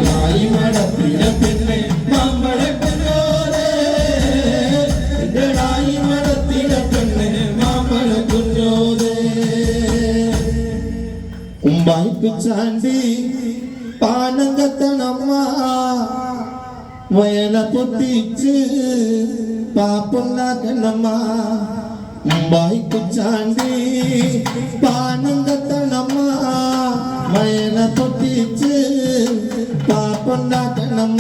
നായി മടത്തിയ പെണ്ണെ മാമ്പഴ കുഞ്ഞോരെ നായി മടത്തിയ പെണ്ണെ മാമ്പഴ കുഞ്ഞോരെ ഉമ്പായിക്ക് ചാണ്ടി പാനങ്കത്തണമ്മ വയല പൊട്ടിച്ച് പാപ്പുണ്ടാക്കണമ്മ ഉമ്പായിക്ക് ചാണ്ടി പാനങ്കത്തണമ്മ വയല പൊട്ടിച്ച് പാപ്പുണ്ടാക്കണമ്മ